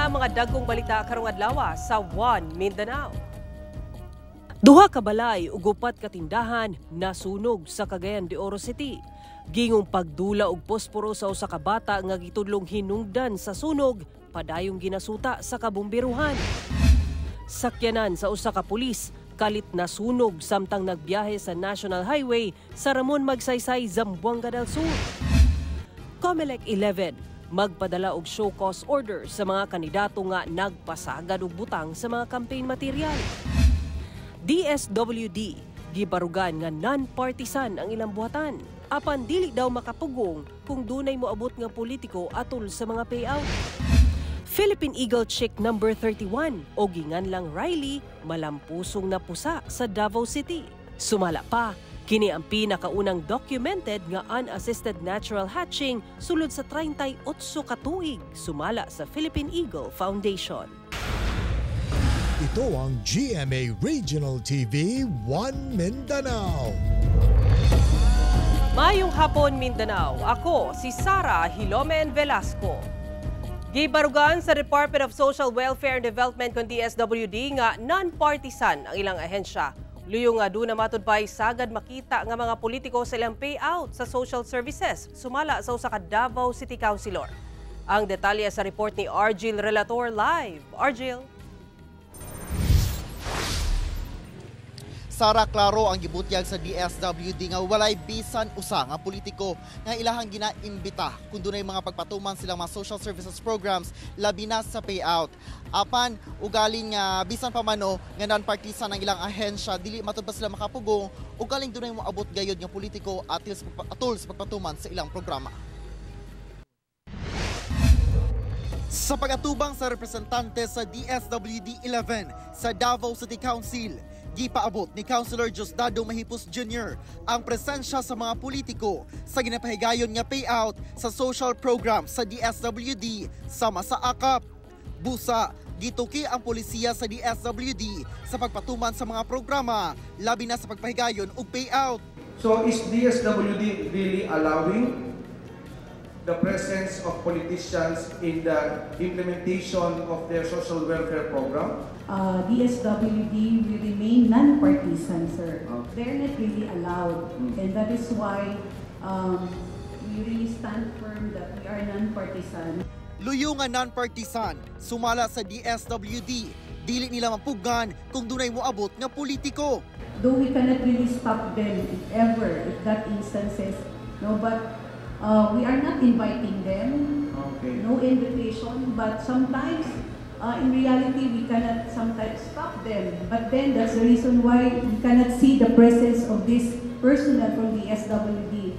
na mga dagkong balita karong adlaw sa One Mindanao. Duha ka balay ug upat ka tindahan nasunog sa Cagayan de Oro City. Gingong pagdula og posporo sa usa ka bata nga gitudlong hinungdan sa sunog, padayong ginasuta sa kabumbiruhan. Sakyanan sa usa ka pulis kalit nasunog samtang nagbiyahe sa National Highway sa Ramon Magsaysay, Zamboanga del Sur. COMELEC 11 magpadala og show cause order sa mga kandidato nga nagpasagad og butang sa mga campaign material. DSWD gibarugan nga non-partisan ang ilang buhatan. Apan dili daw makapugong kung dunay moabot nga politiko atol sa mga payout. Philippine Eagle Chick No. 31 o ginganlang Riley malampusong napusa sa Davao City. Sumala pa, kini ang pinakaunang documented nga unassisted natural hatching sulod sa 38 ka tuig sumala sa Philippine Eagle Foundation. Ito ang GMA Regional TV 1 Mindanao. Mayong hapon Mindanao, ako si Sara Hilomen Velasco. Gibarugan sa Department of Social Welfare and Development kon DSWD nga non-partisan ang ilang ahensya. Luyo nga doon na matod pa'y sagad makita nga mga politiko sa ilang payout sa social services sumala sa usa ka Davao City Councilor. Ang detalye sa report ni Argil Relator live. Argil. Sara, klaro ang gibutyag sa DSWD nga walay bisan usa nga politiko nga ilahang ginaimbita kung dunay mga pagpatuman silang mga social services programs labi na sa payout. Apan ugaling nga bisan pa mano nga non-partisan ang ilang ahensya dili matud pa sila makapugong ugaling dunay moabot gayod nga politiko atol sa pagpatuman sa ilang programa. Sa pag-atubang sa representante sa DSWD 11 sa Davao City Council, gipaabot ni Councilor Diosdado Mahipos Jr. ang presensya sa mga politiko sa ginapahigayon nga payout sa social program sa DSWD sama sa AKAP. Busa, gituki ang polisiya sa DSWD sa pagpatuman sa mga programa, labi na sa pagpahigayon ug payout. So is DSWD really allowing the presence of politicians in the implementation of their social welfare program? DSWD will remain non-partisan, sir. They're not really allowed. And that is why we really stand firm that we are non-partisan. Luyo nga non-partisan, sumala sa DSWD, dili nila mapugan kung dunay moabot nga politiko. Though we cannot really stop them if ever, if that instances, no, but we are not inviting them, okay. No invitation, but sometimes, in reality, we cannot sometimes stop them. But then that's the reason why we cannot see the presence of this personnel from the SWD.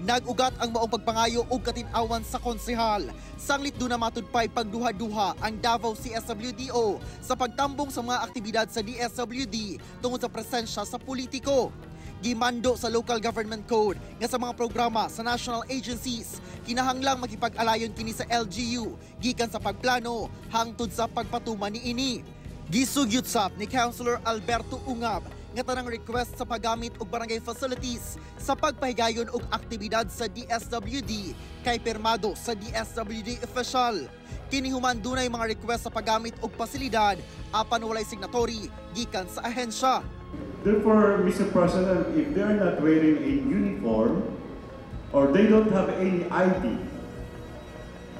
Nag-ugat ang maong pagpangayo ug katin-awan sa konsehal. Sanglit do na matudpay pagduha-duha ang Davao CSWDO sa pagtambong sa mga aktibidad sa DSWD tungod sa presensya sa politiko. Gimando sa Local Government Code nga sa mga programa sa national agencies kinahanglang makipag-alayon kini sa LGU gikan sa pagplano hangtod sa pagpatuman niini. Gisugyutsap ni Councilor Alberto Ungab nga tanang request sa paggamit og barangay facilities sa pagpahigayon og aktibidad sa DSWD kay permado sa DSWD official. Kini human dunay mga request sa paggamit og pasilidad apan walay signatory gikan sa ahensya. Therefore, Mr. President, if they are not wearing a uniform or they don't have any ID,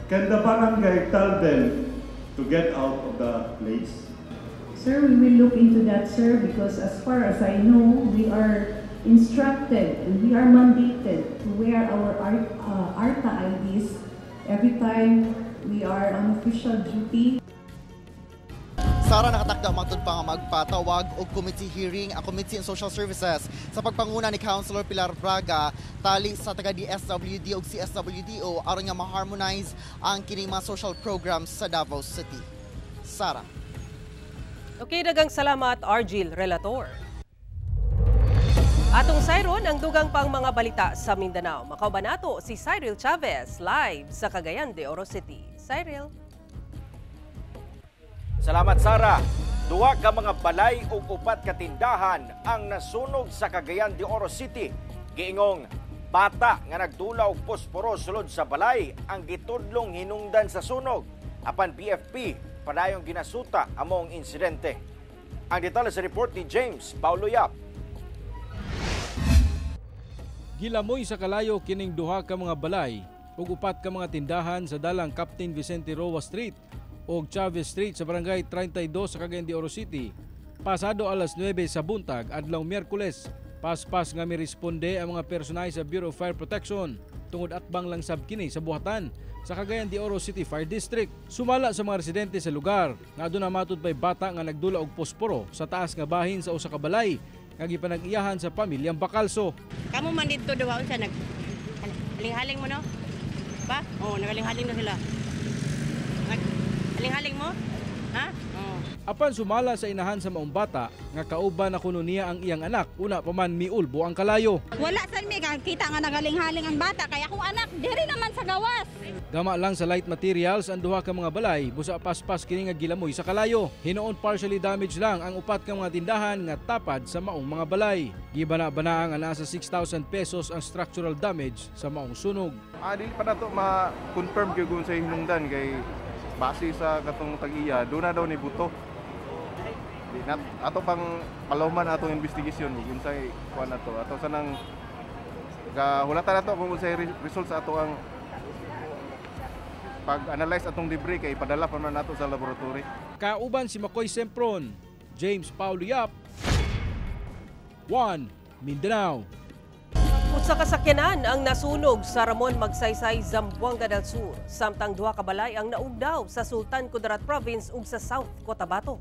can the barangay tell them to get out of the place? Sir, we will look into that, sir, because as far as I know, we are instructed and we are mandated to wear our ARTA IDs every time we are on official duty. Sara, nakatakda matod pa nga magpatawag og committee hearing ang Committee on Social Services sa pagpanguna ni Councilor Pilar Braga tali sa taga DSWD ug CSWDO aron nga ma-harmonize ang kining mga social programs sa Davao City. Sara. Okay, dagang salamat Argil Relator. Atong sayron ang dugang pang mga balita sa Mindanao. Makauban nato si Cyril Chavez live sa Cagayan de Oro City. Cyril. Salamat Sara. Duwa ka mga balay ug upat ka tindahan ang nasunog sa Cagayan de Oro City. Giingong bata nga nagdula og posporo sulod sa balay ang gitudlong hinungdan sa sunog. Apan PFP padayong ginasuta among insidente. Ang detalye sa report ni James Paulo Yap. Gilamoy sa kalayo kining duha ka mga balay ug upat ka mga tindahan sa dalang Captain Vicente Roa Street ug Chavez Street sa barangay 32 sa Cagayan de Oro City. Pasado alas 9 sa buntag adlaw Miyerkules, paspas nga miresponde ang mga personay sa Bureau of Fire Protection tungod atbang lang sab kini sa buhatan sa Cagayan de Oro City Fire District. Sumala sa mga residente sa lugar nga aduna matud pay bata nga nagdula og posporo sa taas nga bahin sa usa ka balay nga gipanag-iyahan sa pamilyang Bacalso. Kamu man dito daw sa haling-haling mo no? Ba? Oh, nagaling-haling na sila. Haling-haling mo? Ha? Oh. Apan sumala sa inahan sa maong bata nga kauban na kuno niya ang iyang anak, una pa man miulbo ang kalayo. Wala sa mi kita nga nagaling-haling ang bata kaya kung anak diri naman sa gawas. Gama lang sa light materials ang duha ka mga balay busa paspas kini nga gilamoy sa kalayo. Hinuon partially damaged lang ang upat ka mga tindahan nga tapad sa maong mga balay. Gibana-bana ang nasa 6,000 pesos ang structural damage sa maong sunog. Di pa na ito ma-confirm kung sa hinungdan kay base sa katong tag-iya, doon na daw ni buto. Ato pang palawman atong investigasyon kung sa kuan nato. Ato sanang kahulatan nato kung sa result sa ato ang pag-analyze atong debris kay padala pa man nato sa laboratory. Kauban si Makoy Sempron, James Paulo Yap, 1 Mindanao. Usa ka sakyanan ang nasunog sa Ramon Magsaysay, Zamboanga del Sur. Samtang duha ka balay ang naugdaw sa Sultan Kudarat Province ug sa South Cotabato.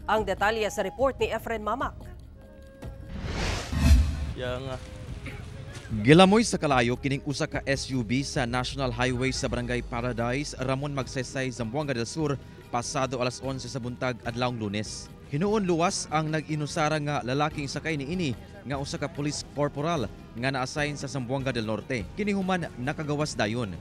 Ang detalye sa report ni Efren Mamak. Gilamoy sa kalayo kining usa ka SUV sa National Highway sa Barangay Paradise, Ramon Magsaysay, Zamboanga del Sur, pasado alas 11 sa buntag adlawng Lunes. Hinuon luwas ang nag-inusara nga lalaking sakay niini nga usa ka police corporal nga na-assign sa Zamboanga del Norte. Kini human nakagawas dayon.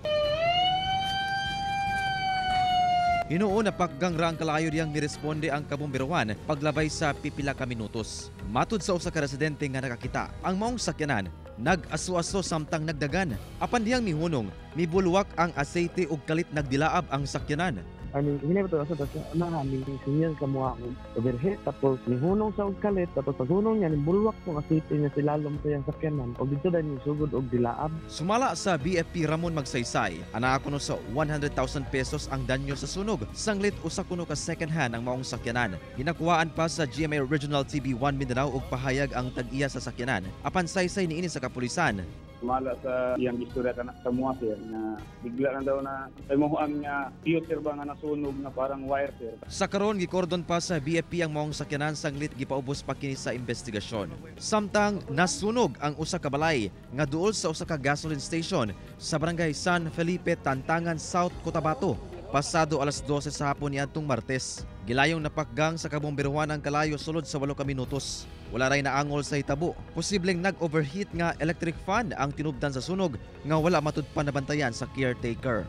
Hinuon na pakgangra ang kalayo diyang miresponde ang kabomberohan paglabay sa pipila ka minutos. Matud sa usa ka residente nga nakakita, ang maong sakyanan nag-aso-aso samtang nagdagan. Apan diyang mihunong, mibulwak ang aseite ug kalit nagdilaab ang sakyanan. Hinay ba ito sa namin sinyal ka mo akong overhead tapos nihunong sa kalit tapos paghunong niya bulwak kung asipin niya silalom sa iyang sakyanan o dito dahil sugod og dilaab. Sumala sa BFP Ramon Magsaysay, ana kuno sa 100,000 pesos ang danyo sa sunog. Sanglit usa kuno ka second hand ang maong sakyanan. Ginakuhaan pa sa GMA Regional TV 1 Mindanao og pahayag ang tag-iya sa sakyanan. Apan saysay niini sa kapulisan. Sumala sa iyang istorya sa mga sir na bigla na daw na imuhuan nga future ba nga nasunog na parang wire sir. Sa karon gikordon pa sa BFP ang maong sakyanan sanglit gipaubos pa kini sa investigasyon. Samtang nasunog ang usa ka balay nga duol sa usa ka gasoline station sa barangay San Felipe, Tantangan, South Cotabato. Pasado alas 12 sa hapon niadtong Martes. Gilayong napakgang sa kabomberuhan ang kalayo sulod sa 8 ka minutos. Wala ray naangol sa hitabo. Posibleng nag-overheat nga electric fan ang tinubdan sa sunog nga wala matud pa nabantayan sa caretaker.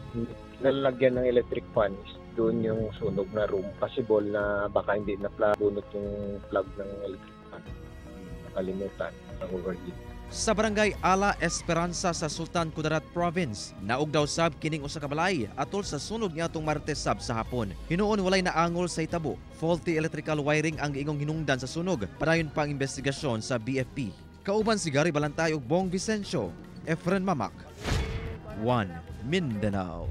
Nalagyan ng electric fan doon yung sunog na room. Possible na baka hindi na bunot yung plug ng electric fan. Nakalimutan ang overheat. Sa barangay Ala Esperanza sa Sultan Kudarat Province, naugdaw sab kining usa ka balay atol sa sunog niadtong Martes sab sa hapon. Hinuon walay naangol sa hitabo. Faulty electrical wiring ang giingong hinungdan sa sunog. Padayon pang investigasyon sa BFP. Kauban si Gary Balantay ug Bong Vicencio, Efren Mamak, 1 Mindanao.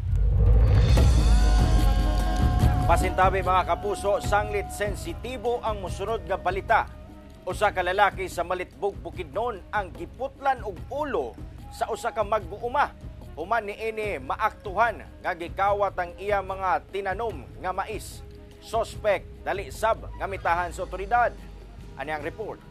Pasintabi mga kapuso, sanglit sensitibo ang musunod nga balita. Usa ka lalaki sa Malitbog, Bukidnon ang giputlan og ulo sa usa ka magbuuma. Human niini maaktuhan nga gikawat ang iya mga tinanom nga mais. Suspect dali sab nga mitahan sa otoridad. Ani ang report.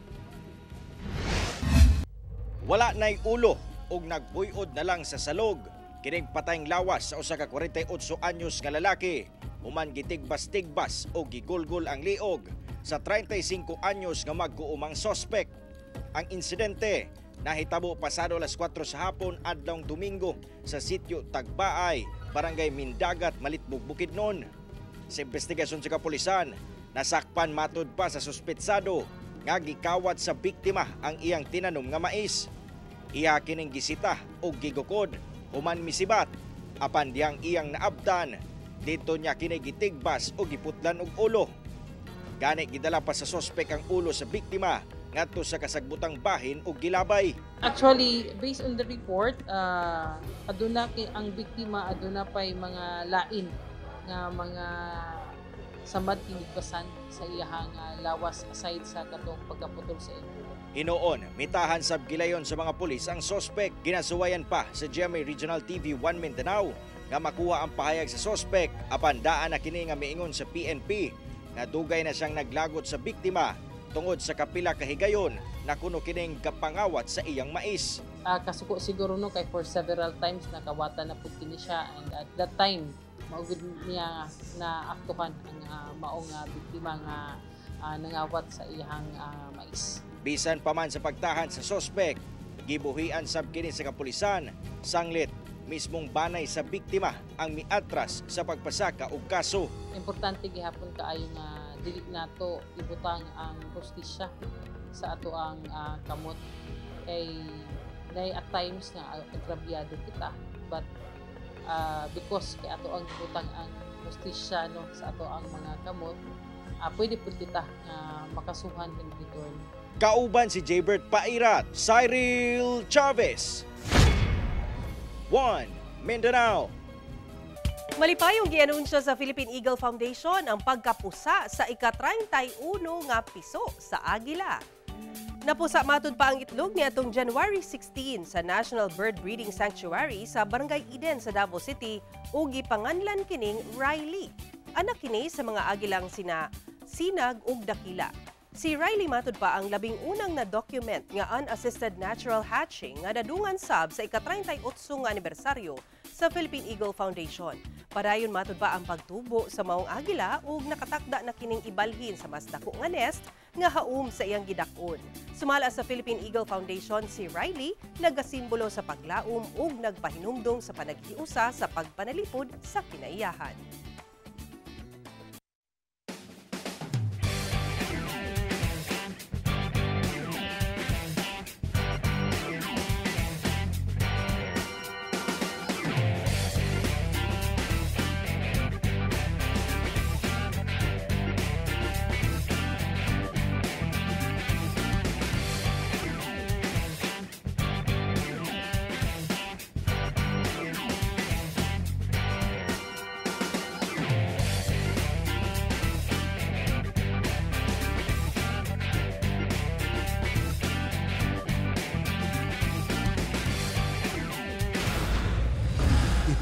Wala nay ulo ug nagbuyod na lang sa salog. Kining patayng lawas sa usa ka 48 anyos nga lalaki. Human gitigbas-tigbas o gigulgol ang liog sa 35 anyos nga magkuumang sospek. Ang insidente nahitabo pasado alas 4 sa hapon adlawng Domingo sa sitio Tagbaay, Barangay Mindagat, Malitbog, Bukidnon. Sa investigasyon sa kapulisan, nasakpan matud pa sa suspetsado nga gikawat sa biktima ang iyang tinanom nga mais. Iya kining gisita o gigukod human misibat apan diyang iyang naabdan Dito niya kini gitigbas o giputlan og ulo. Gani gidala pa sa sospek ang ulo sa biktima ngadto sa kasagbutang bahin o gilabay. Actually, based on the report, aduna kay ang biktima aduna pay mga lain nga mga samad kinigbasan sa iyahang lawas aside sa katong pagkaputol sa ulo. Hinoon, mitahan sab gilayon sa mga pulis ang sospek. Ginasuwayan pa sa GMA Regional TV 1 Mindanao nga makuha ang pahayag sa sospek apan daan na kini nga miingon sa PNP nga dugay na siyang naglagot sa biktima tungod sa kapila ka higayon na kuno kining kapangawat sa iyang mais. Kasuko siguro no kay for several times nakawatan na pud kini siya, and at that time maugid niya na aktuhan ang maong biktima nga nangawat sa iyang mais. Bisan pa man sa pagtahan sa sospek, gibuhian sab kini sa kapulisan sanglit mismong banay sa biktima ang miatras sa pagpasaka og kaso. Importante gihapon kaayo nga dili nato ibutang ang hustisya sa ato ang kamot kay nay at times nga agrabyado kita, but because kay ato ang ibutang ang hustisya no sa ato ang mga kamot, pwede pud kita makasuhan dito. Kauban si Jaybert Pairat, Cyril Chavez, 1 Mindanao. Malipayong gianunsyo sa Philippine Eagle Foundation ang pagkapusa sa ika-31 nga piso sa agila. Napusa matud pa ang itlog niadtong January 16 sa National Bird Breeding Sanctuary sa Barangay Eden sa Davao City ug gipanganlan kining Riley. Anak kini sa mga agilang sina Sinag ug Dakila. Si Riley matud pa ang labing unang na document nga unassisted natural hatching nga nadungan sab sa ika-38 nga anibersaryo sa Philippine Eagle Foundation. Padayon matud pa ang pagtubo sa maong agila ug nakatakda na kining ibalhin sa mas dako nga nest nga haum sa iyang gidak-on. Sumala sa Philippine Eagle Foundation, si Riley nagasimbolo sa paglaom ug nagpahinumdom sa panaghiusa sa pagpanalipod sa kinaiyahan.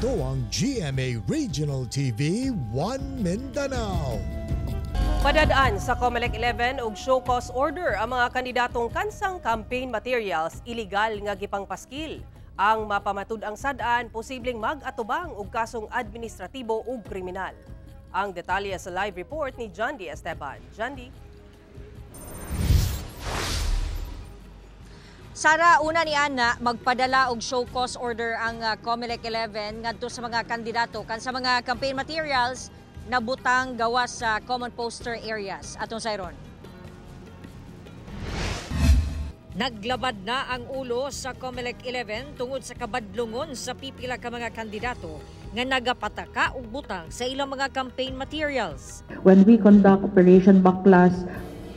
Ito ang GMA Regional TV 1 Mindanao. Padadaan sa COMELEC 11 og show cause order ang mga kandidatong kansang campaign materials illegal nga gipangpaskil. Ang mapamatud-ang sad-an posibleng mag-atubang og kasong administratibo ug kriminal. Ang detalye sa live report ni John D. Esteban. John D. Sara, una ni Ana, magpadala og show cause order ang COMELEC 11 ngadto sa mga kandidato kan sa mga campaign materials na butang gawas sa common poster areas. Atong sayron. Naglabad na ang ulo sa COMELEC 11 tungod sa kabadlungon sa pipila ka mga kandidato nga nagapataka og butang sa ilang mga campaign materials. When we conduct Operation Baklas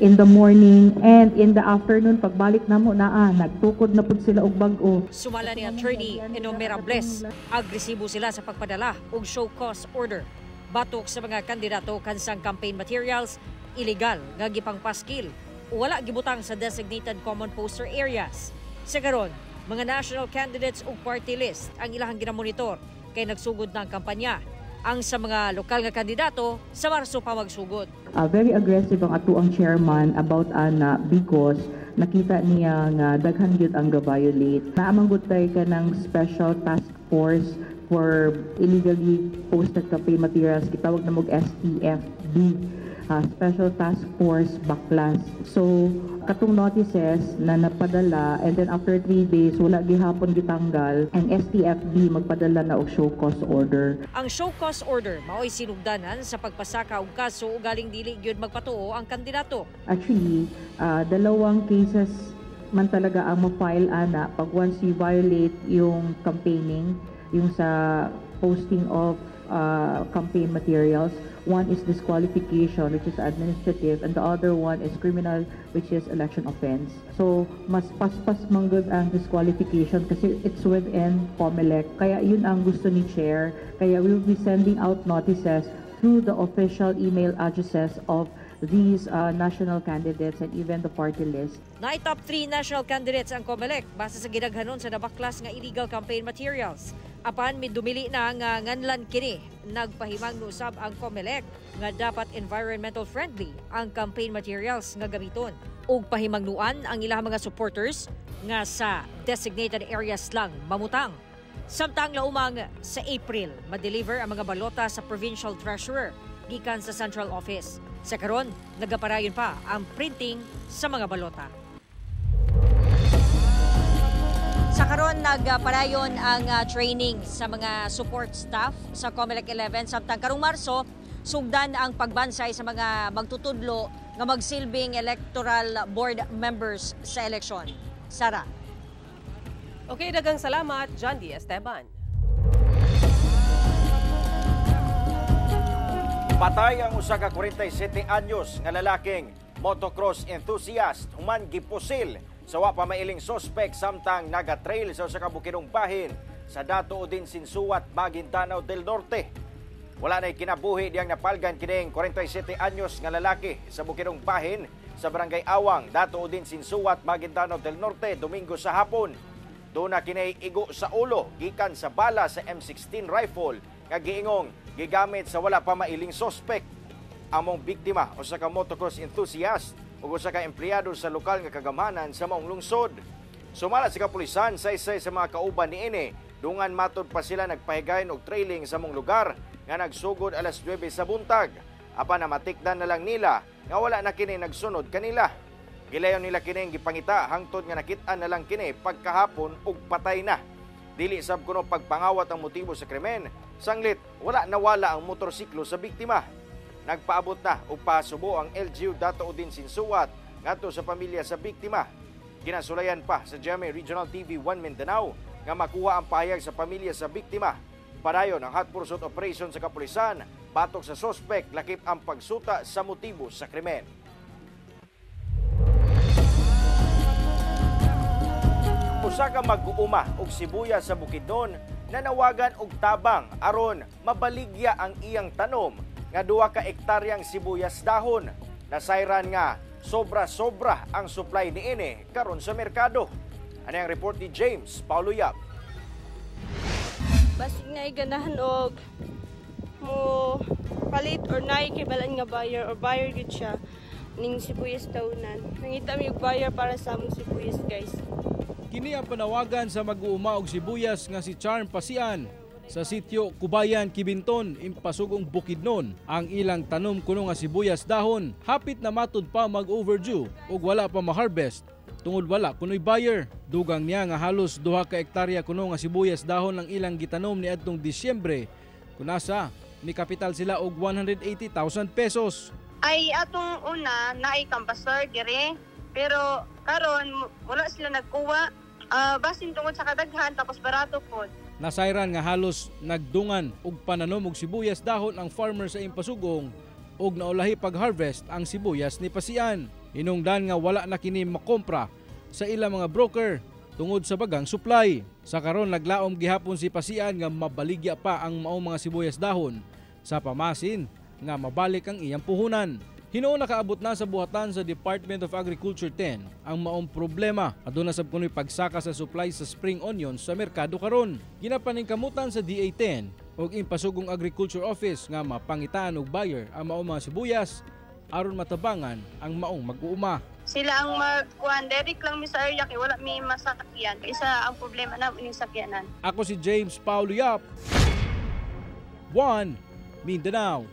in the morning and in the afternoon, pagbalik namo nagtukod na pud sila og bag-o. Sumala ni Attorney Enumerables, agresibo sila sa pagpadala og show cause order batok sa mga kandidato kansang campaign materials illegal nga gipangpaskil o wala gibutang sa designated common poster areas. Sa karon, mga national candidates ug party list ang ilahang ginamonitor kay nagsugod na ang kampanya. Ang sa mga lokal nga kandidato sa Marso pa magsugod. Very aggressive ang atuang chairman about Ana because nakita niya nga daghan gyud ang ga-violate. Naamanggut tay ka ng special task force for illegally posted campaign materials, gitawag na mog STFB, Special Task Force Baklas. So katong notices na napadala and then after 3 days wala gihapon gitanggal, ang STFB magpadala na og show cause order. Ang show cause order mao'y sinugdanan sa pagpasaka og kaso o galing dili gyud magpatuo ang kandidato. Actually, dalawang cases man talaga ang ma-file pag once you violate yung campaigning, yung sa posting of campaign materials. One is disqualification, which is administrative, and the other one is criminal, which is election offense. So, mas paspas manggod ang disqualification kasi it's within COMELEC. Kaya yun ang gusto ni Chair. Kaya we will be sending out notices through the official email addresses of these national candidates and even the party list. Na-top 3 national candidates ang COMELEC base sa gidaghanon sa nabaklas nga illegal campaign materials. Apan midumili na nga nganlan kini, nagpahimang usab ang COMELEC nga dapat environmental friendly ang campaign materials nga gamiton. Ug pahimangnuan ang ilang mga supporters nga sa designated areas lang mamutang. Samtang laumang sa April, ma-deliver ang mga balota sa provincial treasurer gikan sa central office. Sa karon, nagaparayon pa ang printing sa mga balota. Sa karon nagpadayon ang training sa mga support staff sa COMELEC 11 samtang karong Marso sugdan ang pagbansay sa mga magtutudlo nga magsilbing electoral board members sa eleksyon. Sara. Okay, daghang salamat, John D. Esteban. Patay ang usa ka 47 anyos nga lalaking motocross enthusiast human gipusil sa wa pa mailing suspect samtang naga-trail sa usa ka bukidong bahin sa Dato Odin Sinsuat, Maguindanao del Norte. Wala na'y kinabuhi diyang napalgan kining 47 anyos nga lalaki sa bukidong bahin sa Barangay Awang, Dato Odin Sinsuat, Maguindanao del Norte, Domingo sa hapon. Doon na kinay igo sa ulo gikan sa bala sa M16 rifle nga giingong gigamit sa wala pa mailing suspect. Among biktima usa ka motocross enthusiast ug usa ka empleyado sa lokal nga kagamanan sa maong lungsod. Sumala sa kapulisan sa isa sa mga kauban niini, dungan matud pa sila nagpahigayon og trailing sa mong lugar nga nagsugod alas 9 sa buntag. Apan namatikdan na lang nila nga wala na kini nagsunod kanila. Gilayon nila kining gipangita hangtod nga nakit-an na lang kini pagkahapon ug patay na. Dili sab kuno pagpangawat ang motibo sa krimen, sanglit wala nawala ang motorsiklo sa biktima. Nagpaabot na og pasubo ang LGU Dato Odin Sinsuat ngadto sa pamilya sa biktima. Ginasulayan pa sa GMA Regional TV 1 Mindanao nga makuha ang pahayag sa pamilya sa biktima. Padayon ang hot pursuit operation sa kapulisan batok sa suspect lakip ang pagsuta sa motibo sa krimen. Usa ka mag-uuma og sibuya sa Bukidnon nanawagan og tabang aron mabaligya ang iyang tanom nga 2 ka ektaryang sibuyas dahon. Nasayran nga sobra-sobra ang supply niini karon sa merkado. Ano ang report ni James Paulo Yap? Basig nga iganahan og mo palit or naay kay balan nga buyer or buyer gid siya ning sibuyas taonan. Nangita mi og buyer para sa among sibuyas, guys. Kini ang panawagan sa mag-uuma og sibuyas nga si Charm Pasian sa sitio Kubayan, Kibinton, impasugong Bukidnon. Ang ilang tanom kuno nga sibuyas dahon hapit na matud pa mag-overdue ug wala pa ma-harvest tungod wala kuno'y buyer. Dugang niya nga halos 2 ka ektarya kuno nga sibuyas dahon ang ilang gitanom ni adtong Disyembre. Kunasa ni kapital sila og 180,000 pesos. Ay atong una naay kampasar dire pero karon wala sila nagkuha. Basin tungod sa kadaghan tapos barato pod. Nasayran nga halos nagdungan og pananom og sibuyas dahon ang farmer sa impasugong og naulahi pag-harvest ang sibuyas ni Pasian. Hinungdan nga wala na kini makompra sa ilang mga broker tungod sa bagang supply. Sa karon naglaom gihapon si Pasian nga mabaligya pa ang maong mga sibuyas dahon sa pamasin nga mabalik ang iyang puhunan. Hinuon nakaabot na sa buhatan sa Department of Agriculture 10 ang maong problema aduna sab kuno'y pagsaka sa supply sa spring onions sa merkado karon. Ginapaningkamutan sa DA10 og impasugong Agriculture Office nga mapangitaan og buyer ang maong mga sibuyas aron matabangan ang maong mag-uuma. Sila ang magkuhan direct lang mi sa area kay wala mi masakyan. Isa ang problema na ining sakyanan. Ako si James Paulo Yap. 1 Mindanao.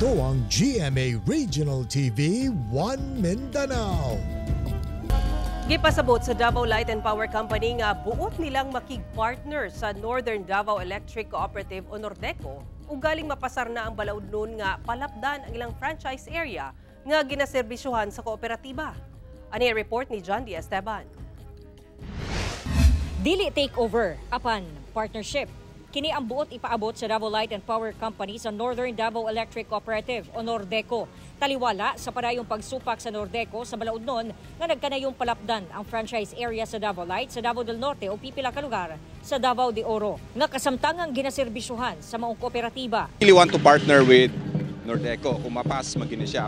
Ito ang GMA Regional TV 1 Mindanao. Gipasabot sa Davao Light and Power Company nga buot nilang makig-partner sa Northern Davao Electric Cooperative o Nordeco ug galing mapasar na ang balaod nun nga palapdan ang ilang franchise area nga ginaserbisyuhan sa kooperatiba. Ani report ni John D. Esteban. Dili takeover apan partnership. Kini ang buot ipaabot sa Davao Light and Power Company sa Northern Davao Electric Cooperative o Nordeco. Taliwala sa parayong pagsupak sa Nordeco sa balaod nun nga nagkanayong palapdan ang franchise area sa Davao Light, sa Davao del Norte o pipila ka lugar sa Davao de Oro nga kasamtangang ginaserbisyuhan sa maong kooperatiba. Really want to partner with Nordeco kung mapas magini siya.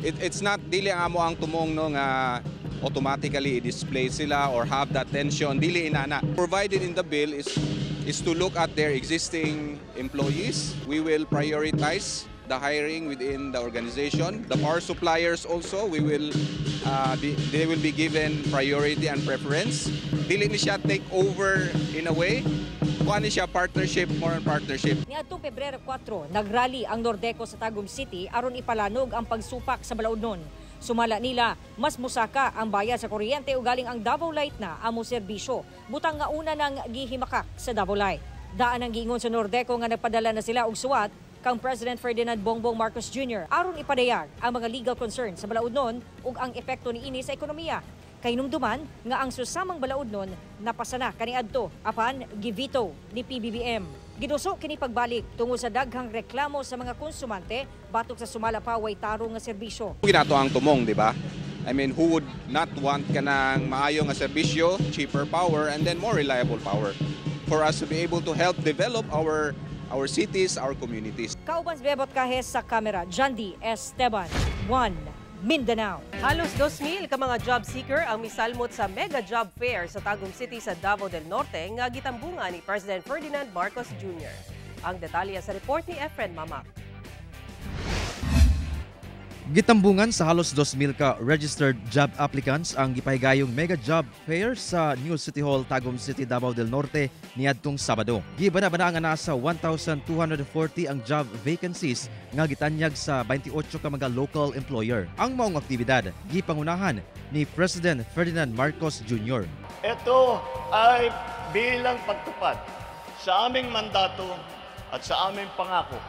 It's not dili amo ang tumong no nga automatically i-display sila or have that tension, dili inana. Provided in the bill is to look at their existing employees. We will prioritize the hiring within the organization. The power suppliers also, they will be given priority and preference. Dili ni siya take over in a way. Kuha ni siya partnership, more on partnership. Niadtong Pebrero 4, nagrally ang Nordeco sa Tagum City aron ipalanog ang pagsupak sa balaod nun. Sumala nila, mas musaka ang bayad sa kuryente o galing ang Davao Light na amo serbisyo. Butang nga una ng gihimakak sa Davao Light. Daan ang giingon sa Nordeco nga nagpadala na sila og suwat kang President Ferdinand Bongbong Marcos Jr. aron ipadayag ang mga legal concerns sa balaod nun ug ang epekto niini sa ekonomiya. Kay numduman nga ang susamang balaod nun napasana kaniadto apan givito ni PBBM. Giduso kini pagbalik tungod sa daghang reklamo sa mga konsumante batok sa sumala pa way tarong nga serbisyo. Ginato ang tumong, di ba? I mean, who would not want kanang maayo nga serbisyo, cheaper power, and then more reliable power for us to be able to help develop our cities, our communities. Kauban sa bebot kahes sa kamera, John D. Esteban, 1 Mindanao. Halos 2,000 ka mga job seeker ang misalmot sa Mega Job Fair sa Tagum City sa Davao del Norte nga gitambungan ni President Ferdinand Marcos Jr. Ang detalye sa report ni Efren Mamak. Gitambungan sa halos 2,000 ka registered job applicants ang gipahigayong Mega Job Fair sa New City Hall, Tagum City, Davao del Norte niadtong Sabado. Gibana-bana nga nasa 1,240 ang job vacancies nga gitanyag sa 28 ka mga local employer. Ang maong aktibidad gipangunahan ni President Ferdinand Marcos Jr. Ito ay bilang pagtupad sa aming mandato at sa aming pangako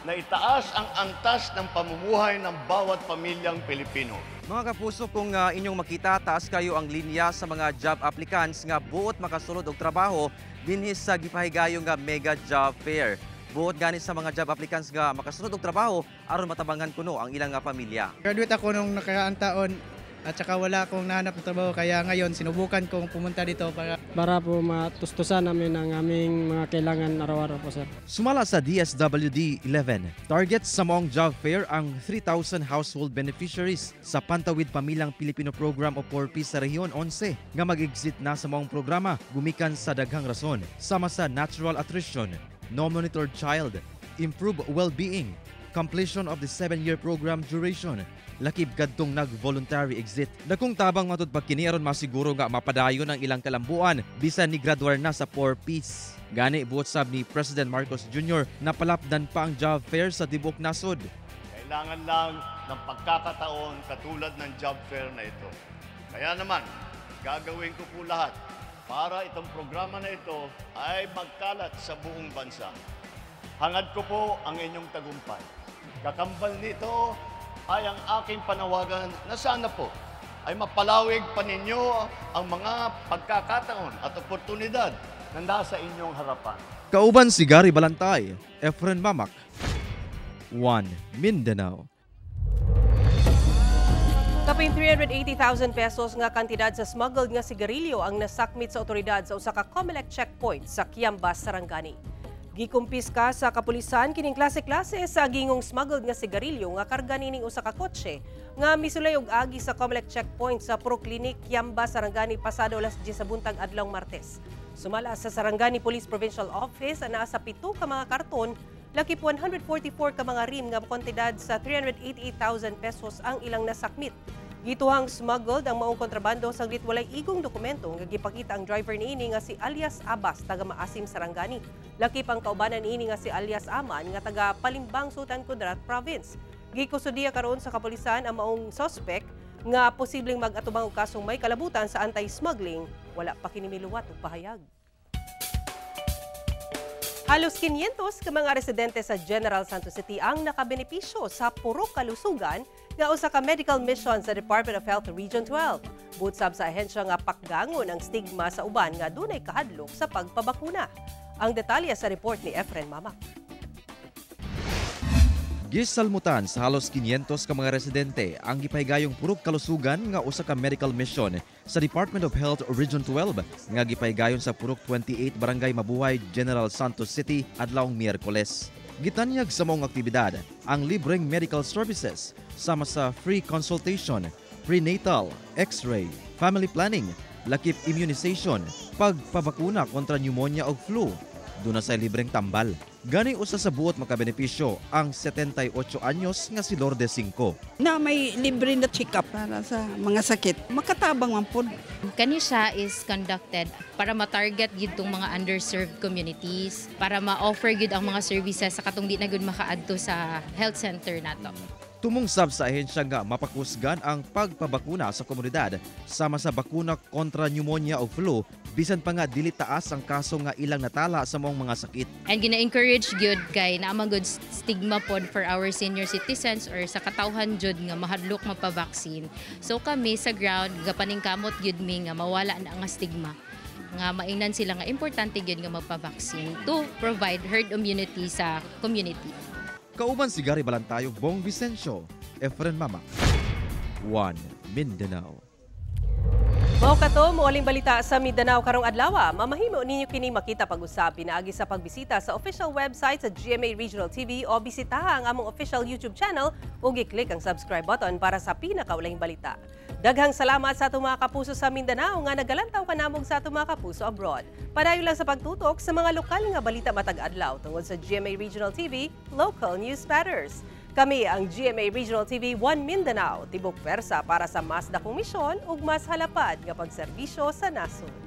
na itaas ang antas ng pamumuhay ng bawat pamilyang Pilipino. Mga kapuso, kung inyong makita, taas kayo ang linya sa mga job applicants nga buot makasulod og trabaho dinhi sa gipahigayong nga Mega Job Fair. Buot gani sa mga job applicants nga makasulod og trabaho aron matabangan kuno ang ilang nga pamilya. Graduate ako nung nakaraang taon at saka wala akong nahanap ng trabaho kaya ngayon sinubukan kong pumunta dito para po matustusan namin ang aming mga kailangan araw-araw po, sir. Sumala sa DSWD 11, target sa maong job fair ang 3,000 household beneficiaries sa Pantawid Pamilyang Pilipino Program o 4P sa Rehiyon 11 nga mag-exit na sa maong programa gumikan sa daghang rason, sama sa natural attrition, no-monitored child, improved well-being, completion of the 7-year program duration, lakib kadtong nag-voluntary exit. Dakong tabang matud pagkini aron masiguro nga mapadayon ang ilang kalambuan bisan ni graduar na sa 4Ps. Gani buot sab ni President Marcos Jr. na palapdan pa ang job fair sa tibok nasod. Kailangan lang ng pagkakataon katulad ng job fair na ito. Kaya naman, gagawin ko po lahat para itong programa na ito ay magkalat sa buong bansa. Hangad ko po ang inyong tagumpay. Kakambal nito ay ang aking panawagan na sana po ay mapalawig pa ninyo ang mga pagkakataon at oportunidad na nasa inyong harapan. Kauban si Gary Balantay, Efren Mamak, 1 Mindanao. Kapin 380,000 pesos nga kantidad sa smuggled nga sigarilyo ang nasakmit sa otoridad sa usa ka COMELEC checkpoint sa Kiambas, Sarangani. Gikumpiska sa kapulisan kining klase-klase sa gingong smuggled nga sigarilyo nga karga nining usa ka kotse nga misulay og agi sa COMELEC checkpoint sa Proclinic, Kiambas, Sarangani pasado alas 10 sa buntag adlawng Martes. Sumala sa Sarangani Police Provincial Office naa sa 7 ka mga karton, lakip 144 ka mga rim nga kontidad sa 388,000 pesos ang ilang nasakmit. Gituhang smuggled ang maong kontrabando saglit walay igong dokumento nga gipakita ang driver niini nga si alias Abbas taga Maasim, Sarangani. Lakip ang kaubanan niini nga si alias Aman nga taga Palimbang, Sultan Kudarat Province. Gikusudiya karon sa kapulisan ang maong suspect nga posibleng mag-atubang og kasong may kalabutan sa anti-smuggling. Wala pa kini miluwat og pahayag. Halos 500 ka mga residente sa General Santos City ang nakabenepisyo sa purok kalusugan nga usa ka medical mission sa Department of Health Region 12. Butsab sa ahensya nga pakgangon ang stigma sa uban nga dunay kahadlok sa pagpabakuna. Ang detalye sa report ni Efren Mamak. Gisalmutan sa halos 500 ka mga residente ang gipahigayong purok kalusugan nga usa ka medical mission sa Department of Health Region 12 nga gipahigayon sa purok 28 Barangay Mabuhay, General Santos City adlawng Miyerkules. Gitanyag sa maong aktibidad ang libreng medical services sama sa free consultation, prenatal, x-ray, family planning, lakip immunization, pagpabakuna kontra pneumonia o flu. Duna sa libreng tambal. Gani usa sa buot makabenepisyo ang 78 anyos nga si Lourdes 5. Na may libre na check-up para sa mga sakit. Makatabang man po. Kani siya is conducted para ma-target gid tong mga underserved communities, para ma-offer gid ang mga services sa katong di na gud makaadto sa health center nato. Tumungsab sa ahensya nga mapakusgan ang pagpabakuna sa komunidad sama sa bakuna kontra pneumonia o flu bisan pa nga dili taas ang kaso nga ilang natala sa maong mga sakit. And gina-encourage gyud kay naamang good stigma pod for our senior citizens or sa katawhan jud nga mahadlok mapabaksin. So kami sa ground gapaningkamot gyud mi nga mawala na ang stigma. Nga maingnan sila nga importante gyud nga magpabaksin to provide herd immunity sa community. Kauban si Gary Balantayo, Bong Vicencio, Efren Mama, One Mindanao. Mao kato moaling balita sa Mindanao karong adlaw. Mamahimo ninyo kini makita pag-usab pinaagi sa pagbisita sa official website sa GMA Regional TV o bisitaha ang among official YouTube channel ug i-click ang subscribe button para sa pinakaulahing balita. Daghang salamat sa atong mga kapuso sa Mindanao nga nagalantaw kanamog sa atong mga kapuso abroad. Padayon lang sa pagtutok sa mga lokal nga balita matag adlaw tungod sa GMA Regional TV, Local News Matters. Kami ang GMA Regional TV 1 Mindanao, tibok pwersa para sa mas dakong misyon ug mas halapad nga pagserbisyo sa nasod.